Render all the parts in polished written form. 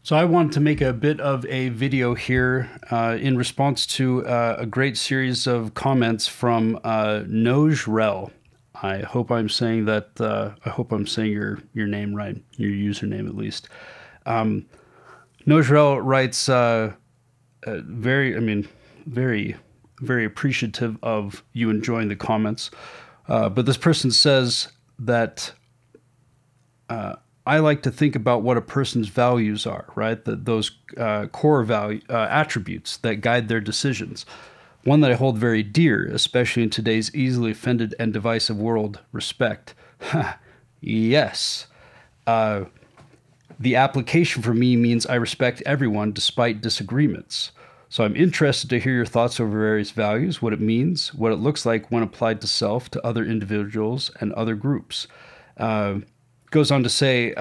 So I wanted to make a bit of a video here in response to a great series of comments from Nojrel. I hope I'm saying that. I hope I'm saying your name right, your username at least. Nojrel writes very, very appreciative of you enjoying the comments. But this person says that I like to think about what a person's values are, right? Those core value attributes that guide their decisions. One that I hold very dear, especially in today's easily offended and divisive world, respect. Yes. The application for me means I respect everyone despite disagreements. So I'm interested to hear your thoughts over various values, what it means, what it looks like when applied to self, to other individuals, and other groups. Goes on to say,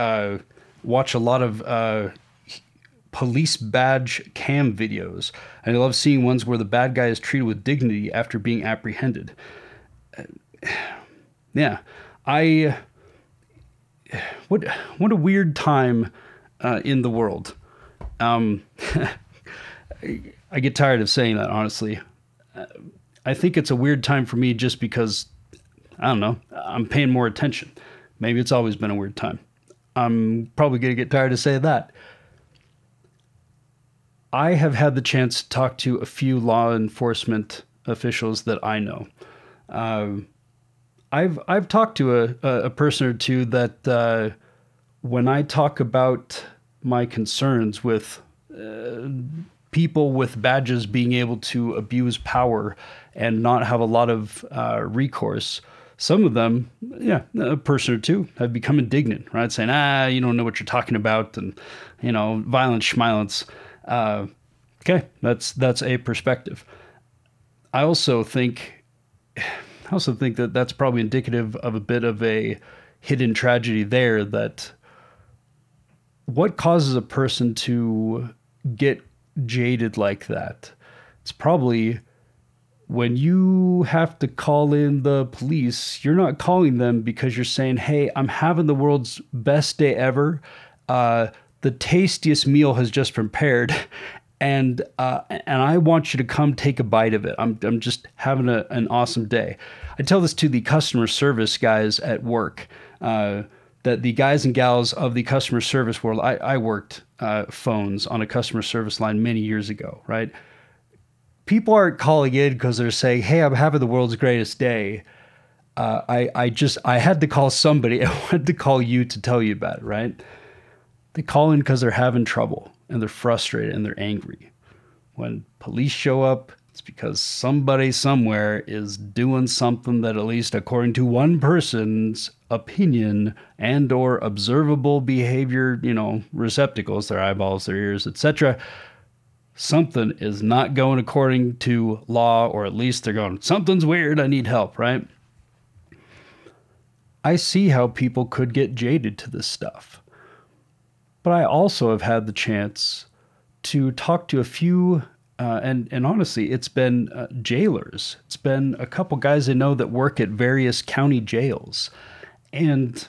watch a lot of police badge cam videos. And I love seeing ones where the bad guy is treated with dignity after being apprehended. Yeah, what a weird time in the world. I get tired of saying that, honestly. I think it's a weird time for me just because, I don't know, I'm paying more attention. Maybe it's always been a weird time. I'm probably going to get tired of saying that. I have had the chance to talk to a few law enforcement officials that I know. I've talked to a person or two that when I talk about my concerns with people with badges being able to abuse power and not have a lot of recourse, some of them, a person or two have become indignant, right? Saying, you don't know what you're talking about, and, violence, schmiolence. Okay, that's a perspective. I also think that that's probably indicative of a bit of a hidden tragedy there, that what causes a person to get jaded like that? It's probably when you have to call in the police. You're not calling them because you're saying, hey, I'm having the world's best day ever. The tastiest meal has just prepared, and I want you to come take a bite of it. I'm just having an awesome day. I tell this to the customer service guys at work, that the guys and gals of the customer service world, I worked phones on a customer service line many years ago, right? People aren't calling in because they're saying, hey, I'm having the world's greatest day. I had to call somebody. I wanted to call you to tell you about it, right? They call in because they're having trouble and they're frustrated and they're angry. When police show up, it's because somebody somewhere is doing something that, at least according to one person's opinion and or observable behavior, receptacles, their eyeballs, their ears, etc., something is not going according to law, or at least they're going, something's weird, I need help, right? I see how people could get jaded to this stuff. But I also have had the chance to talk to a few, and honestly, it's been jailers. It's been a couple guys I know that work at various county jails. And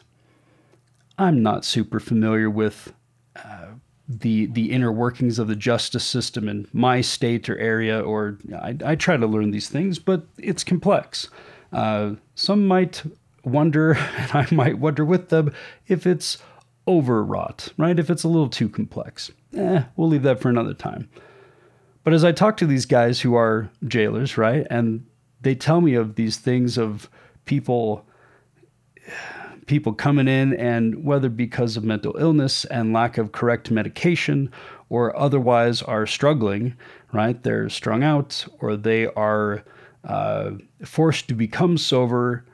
I'm not super familiar with the inner workings of the justice system in my state or area, or I try to learn these things, but it's complex. Some might wonder, and I might wonder with them, if it's overwrought, right? If it's a little too complex. We'll leave that for another time. But as I talk to these guys who are jailers, right, and they tell me of these things of people coming in, and whether because of mental illness and lack of correct medication or otherwise are struggling, right? They're strung out, or they are forced to become sober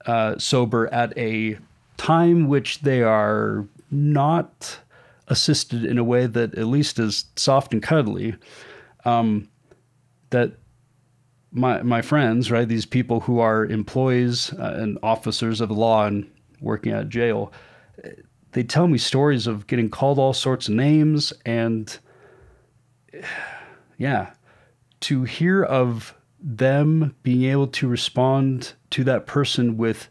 at a time which they are not assisted in a way that at least is soft and cuddly. That my friends, right, these people who are employees and officers of the law and working at jail, they tell me stories of getting called all sorts of names, and to hear of them being able to respond to that person with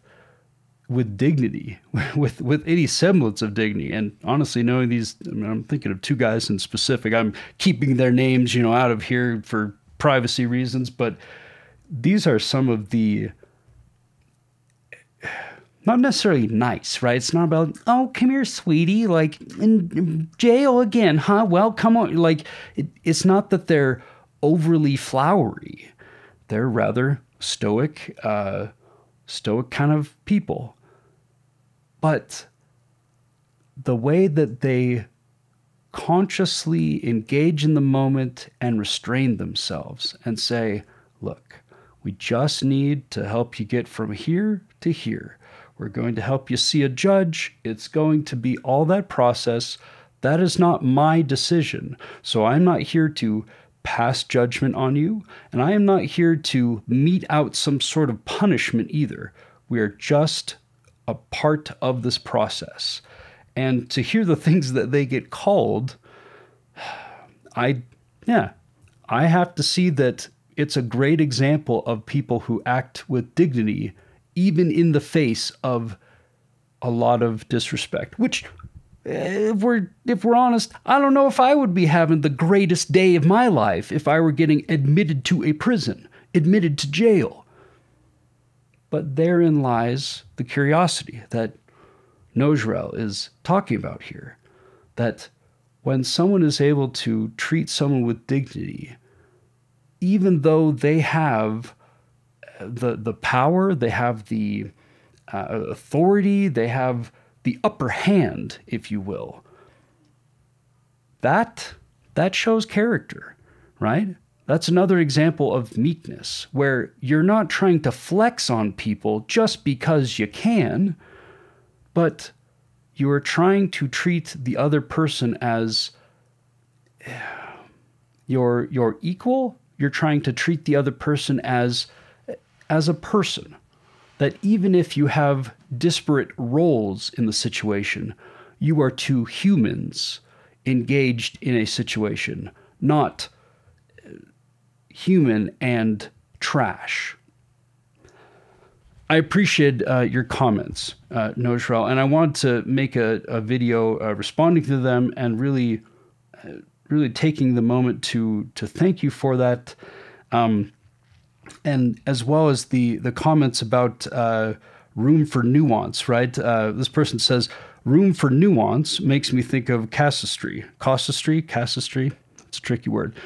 with dignity, with any semblance of dignity. And honestly, knowing these, I mean, I'm thinking of two guys in specific. I'm keeping their names, out of here for privacy reasons, but these are some of the, not necessarily nice, right? It's not about, oh, come here, sweetie, like in jail again, huh? Well, come on. Like, it's not that they're overly flowery. They're rather stoic kind of people. But the way that they consciously engage in the moment and restrain themselves and say, look, we just need to help you get from here to here. We're going to help you see a judge. It's going to be all that process. That is not my decision. So I'm not here to pass judgment on you, and I am not here to mete out some sort of punishment either. We are just a part of this process. And to hear the things that they get called, I have to see that it's a great example of people who act with dignity, even in the face of a lot of disrespect, which, if we're honest, I don't know if I would be having the greatest day of my life if I were getting admitted to a prison, admitted to jail. But therein lies the curiosity that Nojrel is talking about here, that when someone is able to treat someone with dignity, even though they have the power, they have the authority, they have the upper hand, if you will, that shows character, right? That's another example of meekness, where you're not trying to flex on people just because you can, but you are trying to treat the other person as your equal. You're trying to treat the other person as a person. That even if you have disparate roles in the situation, you are two humans engaged in a situation, not human and trash. I appreciate your comments, Nojrel, and I want to make a video responding to them and really taking the moment to thank you for that. And as well as the comments about room for nuance, right? This person says, room for nuance makes me think of casuistry. Casuistry? It's a tricky word.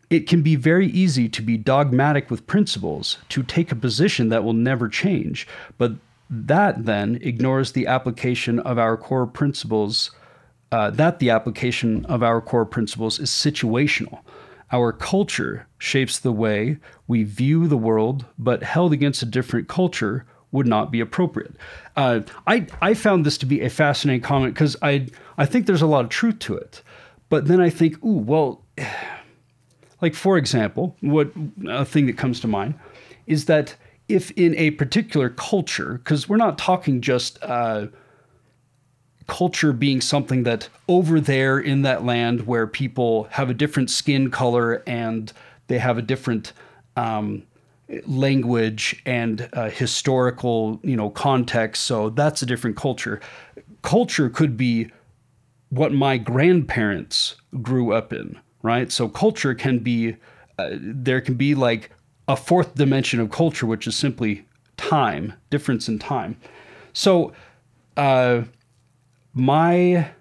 It can be very easy to be dogmatic with principles, to take a position that will never change, but that then ignores the application of our core principles, is situational. Our culture shapes the way we view the world, but held against a different culture would not be appropriate. I found this to be a fascinating comment because I think there's a lot of truth to it. But then I think, like, for example, a thing that comes to mind is that if in a particular culture, because we're not talking just culture being something that over there in that land where people have a different skin color and they have a different language and historical, context. So that's a different culture. Culture could be what my grandparents grew up in, right? So culture can be, there can be like a fourth dimension of culture, which is simply time, difference in time. So my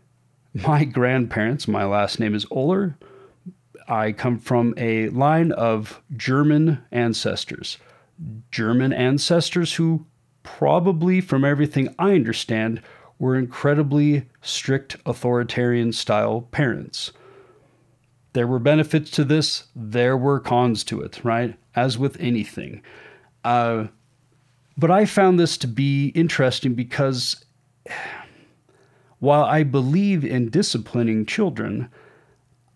grandparents, my last name is Oller. I come from a line of German ancestors who probably, from everything I understand, were incredibly strict authoritarian style parents. There were benefits to this. There were cons to it, right? As with anything. But I found this to be interesting because while I believe in disciplining children,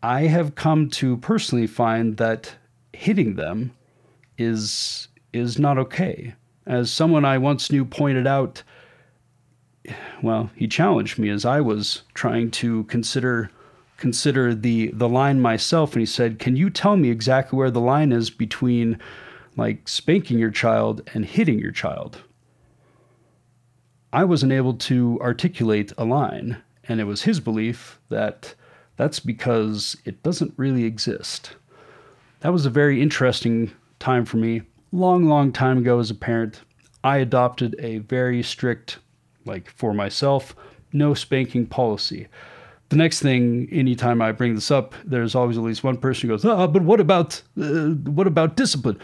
I have come to personally find that hitting them is not okay. As someone I once knew pointed out, well, he challenged me as I was trying to consider the line myself, and he said, can you tell me exactly where the line is between like spanking your child and hitting your child? I wasn't able to articulate a line. And it was his belief that that's because it doesn't really exist. That was a very interesting time for me. Long time ago as a parent, I adopted a very strict, like for myself, no spanking policy. The next thing, anytime I bring this up, there's always at least one person who goes, but what about discipline?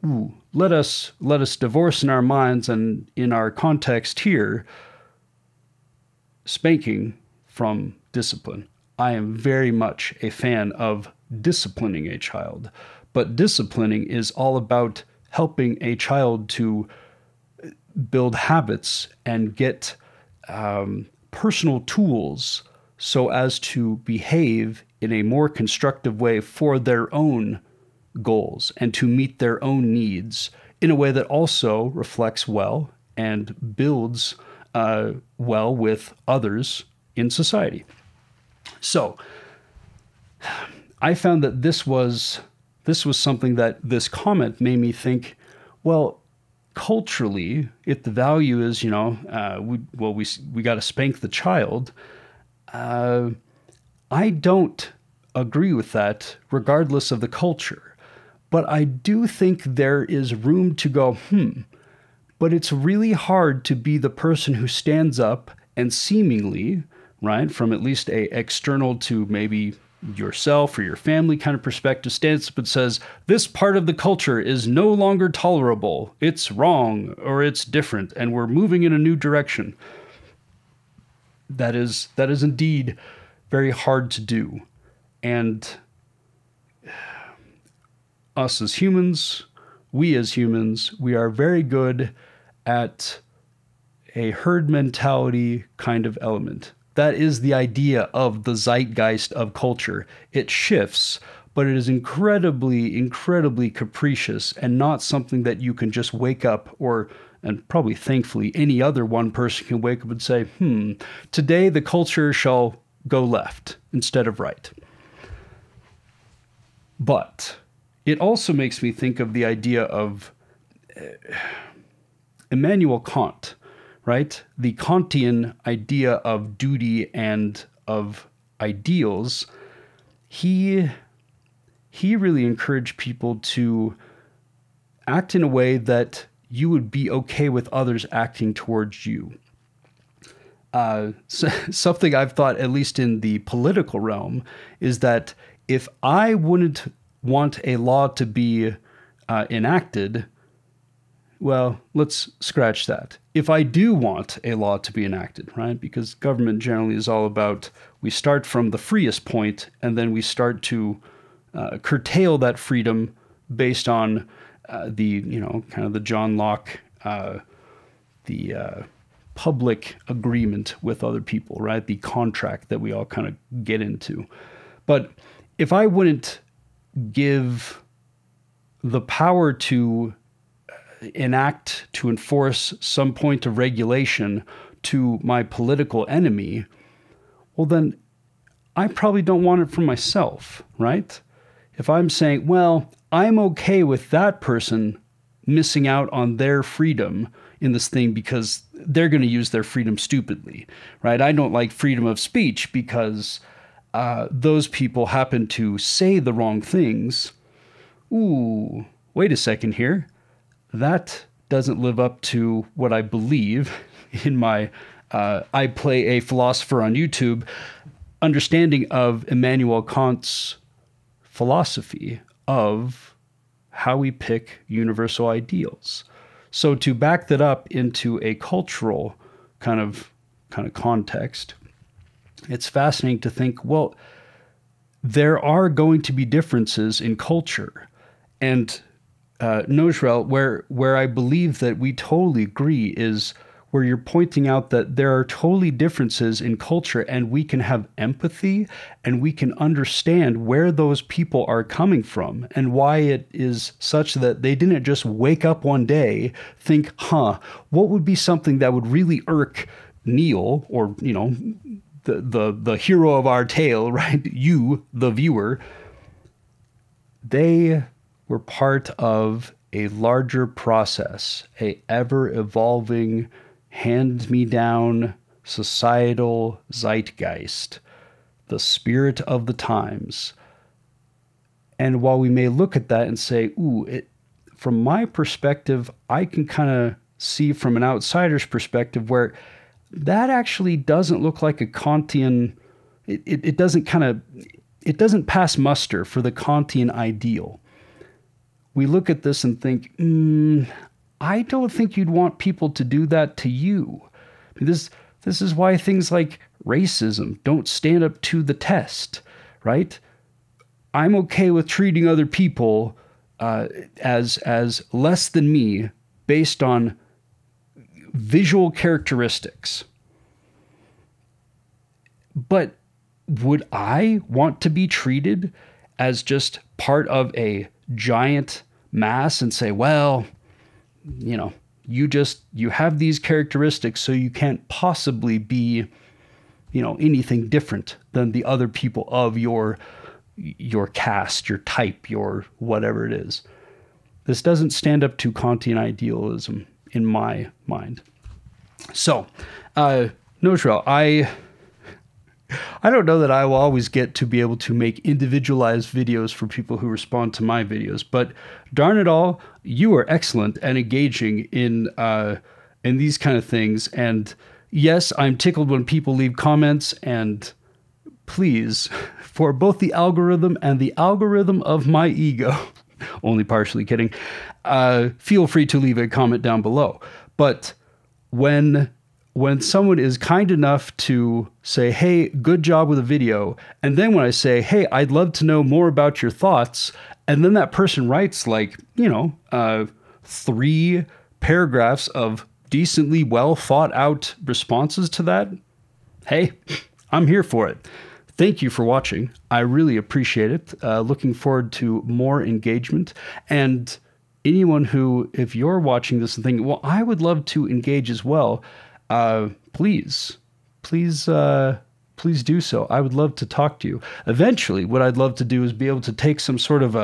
Ooh, let us divorce in our minds and in our context here, spanking from discipline. I am very much a fan of disciplining a child, but disciplining is all about helping a child to build habits and get personal tools so as to behave in a more constructive way for their own goals and to meet their own needs in a way that also reflects well and builds well with others in society. So I found that this was something that this comment made me think, well, culturally, if the value is, we got to spank the child, I don't agree with that regardless of the culture. But I do think there is room to go, but it's really hard to be the person who stands up and seemingly, right, from at least a external to maybe yourself or your family kind of perspective, stands up and says, this part of the culture is no longer tolerable, it's wrong, or it's different, and we're moving in a new direction. That is indeed very hard to do. And us as humans, we are very good at a herd mentality kind of element. That is the idea of the zeitgeist of culture. It shifts, but it is incredibly capricious and not something that you can just wake up and probably thankfully any other one person can wake up and say, today the culture shall go left instead of right. But it also makes me think of the idea of Immanuel Kant, right? The Kantian idea of duty and of ideals. He really encouraged people to act in a way that you would be okay with others acting towards you. Something I've thought, at least in the political realm, is that if I wouldn't want a law to be enacted, well, let's scratch that. If I do want a law to be enacted, right? Because government generally is all about, we start from the freest point and then we start to curtail that freedom based on kind of the John Locke, the public agreement with other people, right? The contract that we all kind of get into. But if I wouldn't give the power to enact, to enforce some point of regulation to my political enemy, well, then I probably don't want it for myself, right? If I'm saying, well, I'm okay with that person missing out on their freedom in this thing because they're going to use their freedom stupidly, right? I don't like freedom of speech because those people happen to say the wrong things. Ooh, wait a second here. That doesn't live up to what I believe in my I play a philosopher on YouTube understanding of Immanuel Kant's philosophy of how we pick universal ideals. So to back that up into a cultural kind of context, it's fascinating to think, well, there are going to be differences in culture. And Nojrel, where I believe that we totally agree is where you're pointing out that there are totally differences in culture and we can have empathy and we can understand where those people are coming from and why it is such that they didn't just wake up one day, think, what would be something that would really irk Neil or, the hero of our tale, right? You, the viewer. They were part of a larger process, a ever-evolving hand-me-down societal zeitgeist, the spirit of the times. And while we may look at that and say, ooh, from my perspective, I can kind of see from an outsider's perspective where that actually doesn't look like a Kantian, it doesn't pass muster for the Kantian ideal. We look at this and think, I don't think you'd want people to do that to you. I mean, this is why things like racism don't stand up to the test, right? I'm okay with treating other people as less than me based on visual characteristics. But would I want to be treated as just part of a giant mass and say, well, you know, you have these characteristics, so you can't possibly be, you know, anything different than the other people of your caste, your type, your whatever it is. This doesn't stand up to Kantian idealism in my mind. So, Nojrel, I don't know that I will always get to be able to make individualized videos for people who respond to my videos, but darn it all, you are excellent and engaging in these kind of things. And yes, I'm tickled when people leave comments, and please, for both the algorithm and the algorithm of my ego, only partially kidding, feel free to leave a comment down below. But when someone is kind enough to say, hey, good job with a video, and then when I say, hey, I'd love to know more about your thoughts, and then that person writes like, 3 paragraphs of decently well thought out responses to that, hey, I'm here for it. Thank you for watching. I really appreciate it. Looking forward to more engagement. And anyone who, if you're watching this and thinking, well, I would love to engage as well, please do so. I would love to talk to you. Eventually, what I'd love to do is be able to take some sort of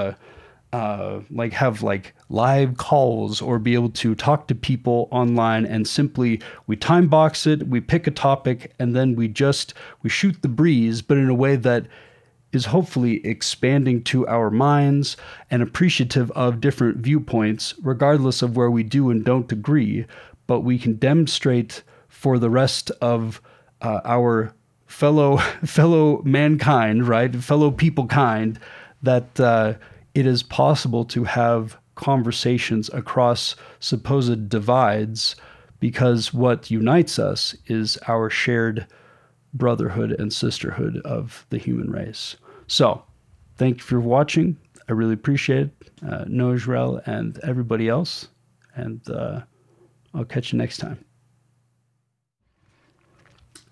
have live calls, or be able to talk to people online, and simply we time box it, we pick a topic, and then we shoot the breeze, but in a way that is hopefully expanding to our minds and appreciative of different viewpoints, regardless of where we do and don't agree. But we can demonstrate for the rest of our fellow mankind, right, fellow people kind, that it is possible to have conversations across supposed divides, because what unites us is our shared brotherhood and sisterhood of the human race. So, thank you for watching. I really appreciate it. Nojrel and everybody else. And I'll catch you next time.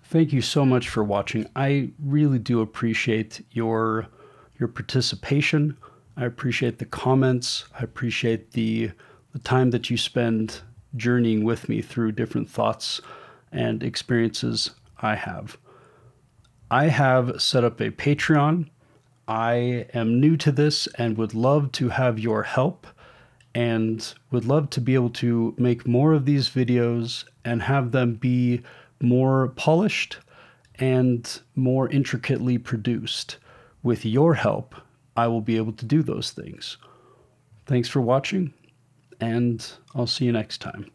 Thank you so much for watching. I really do appreciate your participation. I appreciate the comments. I appreciate the time that you spend journeying with me through different thoughts and experiences I have. I have set up a Patreon. I am new to this and would love to have your help, and would love to be able to make more of these videos and have them be more polished and more intricately produced. With your help, I will be able to do those things. Thanks for watching, and I'll see you next time.